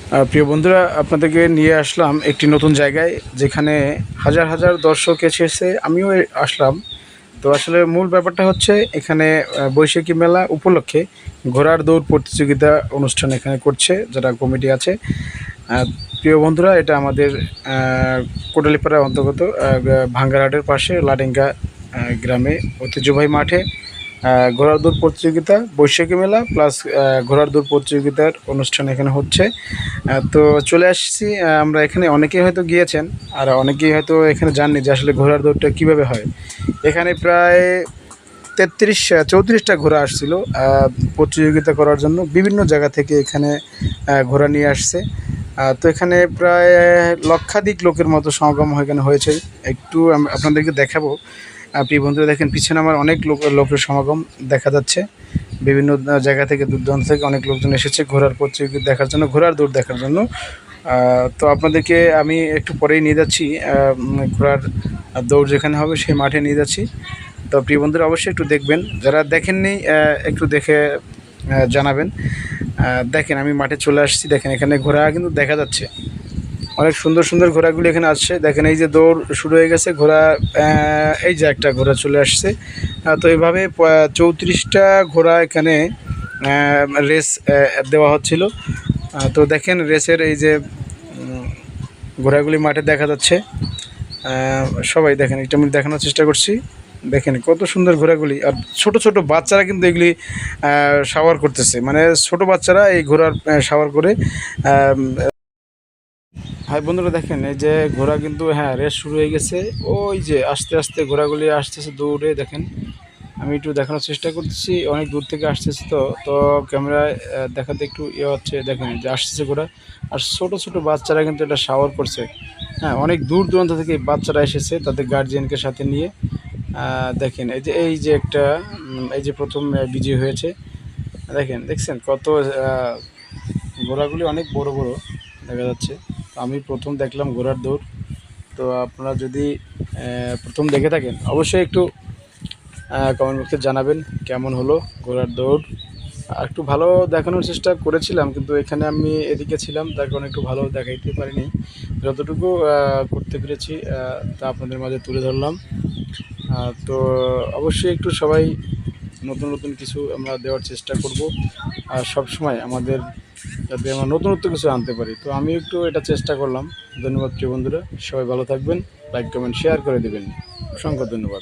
প্রিয় বন্ধুরা, আপনাদেরকে নিয়ে আসলাম একটি নতুন জায়গায়, যেখানে হাজার হাজার দর্শক এসেছে, আমিও আসলাম। তো আসলে মূল ব্যাপারটা হচ্ছে এখানে বৈশাখী মেলা উপলক্ষে ঘোড়ার দৌড় প্রতিযোগিতা অনুষ্ঠান এখানে করছে যারা কমিটি আছে। প্রিয় বন্ধুরা, এটা আমাদের কোটালীপাড়ার অন্তর্গত ভাঙ্গারহাটের পাশে লাডেঙ্গা গ্রামে ঐতিহ্যবাহী মাঠে ঘোড়ার দৌড় প্রতিযোগিতা, বৈশাখী মেলা প্লাস ঘোড়ার দৌড় প্রতিযোগিতার অনুষ্ঠান এখানে হচ্ছে। তো চলে আসছি আমরা এখানে। অনেকেই হয়তো গিয়েছেন, আর অনেকেই হয়তো এখানে জাননি যে আসলে ঘোড়ার দৌড়টা কীভাবে হয়। এখানে প্রায় 34টা ঘোড়া আসছিল প্রতিযোগিতা করার জন্য। বিভিন্ন জায়গা থেকে এখানে ঘোড়া নিয়ে আসছে। তো এখানে প্রায় লক্ষাধিক লোকের মতো সমাগম এখানে হয়েছে। একটু আপনাদেরকে দেখাবো। প্রিয় বন্ধুরা, দেখেন পিছনে আমার অনেক লোকের সমাগম দেখা যাচ্ছে। বিভিন্ন জায়গা থেকে, দূর দূরান্ত থেকে অনেক লোকজন এসেছে ঘোড়ার প্রতিযোগিতা দেখার জন্য, ঘোড়ার দৌড় দেখার জন্য। তো আপনাদেরকে আমি একটু পরেই নিয়ে যাচ্ছি ঘোড়ার দৌড় যেখানে হবে সেই মাঠে নিয়ে যাচ্ছি। তো প্রিয় বন্ধুরা, অবশ্যই একটু দেখবেন, যারা দেখেননি একটু দেখে জানাবেন। দেখেন আমি মাঠে চলে আসছি, দেখেন এখানে ঘোড়া কিন্তু দেখা যাচ্ছে, অনেক সুন্দর সুন্দর ঘোড়াগুলি এখানে আসছে। দেখেন এই যে দৌড় শুরু হয়ে গেছে, ঘোড়া এই যে একটা ঘোড়া চলে আসছে। তো এইভাবে 34টা ঘোড়া এখানে রেস দেওয়া হচ্ছিল। তো দেখেন রেসের এই যে ঘোড়াগুলি মাঠে দেখা যাচ্ছে। সবাই দেখেন, এটা আমি দেখানোর চেষ্টা করছি। দেখেন কত সুন্দর ঘোড়াগুলি, আর ছোট ছোট বাচ্চারা কিন্তু এগুলি শাওয়ার করতেছে, মানে ছোট বাচ্চারা এই ঘোড়ার শাওয়ার করে। হাই বন্ধুরা, দেখেন এই যে ঘোড়া কিন্তু রেস শুরু হয়ে গেছে। ওই যে আস্তে আস্তে ঘোড়াগুলি আসতেছে দৌড়ে। দেখেন আমি একটু দেখানোর চেষ্টা করতেছি, অনেক দূর থেকে আসতেছে, তো ক্যামেরায় দেখাতে একটু হচ্ছে। দেখেন যে আসতেছে ঘোড়া, আর ছোট ছোট বাচ্চারা কিন্তু এটা শাওয়ার করছে। অনেক দূর দূরান্ত থেকে বাচ্চারা এসেছে তাদের গার্জিয়ানকে সাথে নিয়ে। দেখেন এই যে একটা এই যে প্রথম বিজয়ী হয়েছে। দেখছেন কত ঘোড়াগুলি অনেক বড় বড় দেখা যাচ্ছে। তো আমি প্রথম দেখলাম ঘোড়ার দৌড়। তো আপনারা যদি প্রথম দেখে থাকেন, অবশ্যই একটু কমেন্ট বক্সে জানাবেন কেমন হলো ঘোড়ার দৌড়। একটু ভালো দেখানোর চেষ্টা করেছিলাম, কিন্তু এখানে আমি এদিকে ছিলাম, তার কারণে একটু ভালো দেখাইতে পারিনি। যতটুকু করতে পেরেছি তা আপনাদের মাঝে তুলে ধরলাম। তো অবশ্যই একটু সবাই নতুন নতুন কিছু আমরা দেওয়ার চেষ্টা করব, আর সবসময় আমাদের যাতে আমরা নতুনত্ব কিছু আনতে পারি। তো আমি একটু এটা চেষ্টা করলাম। ধন্যবাদ প্রিয় বন্ধুরা, সবাই ভালো থাকবেন, লাইক কমেন্ট শেয়ার করে দেবেন। অসংখ্য ধন্যবাদ।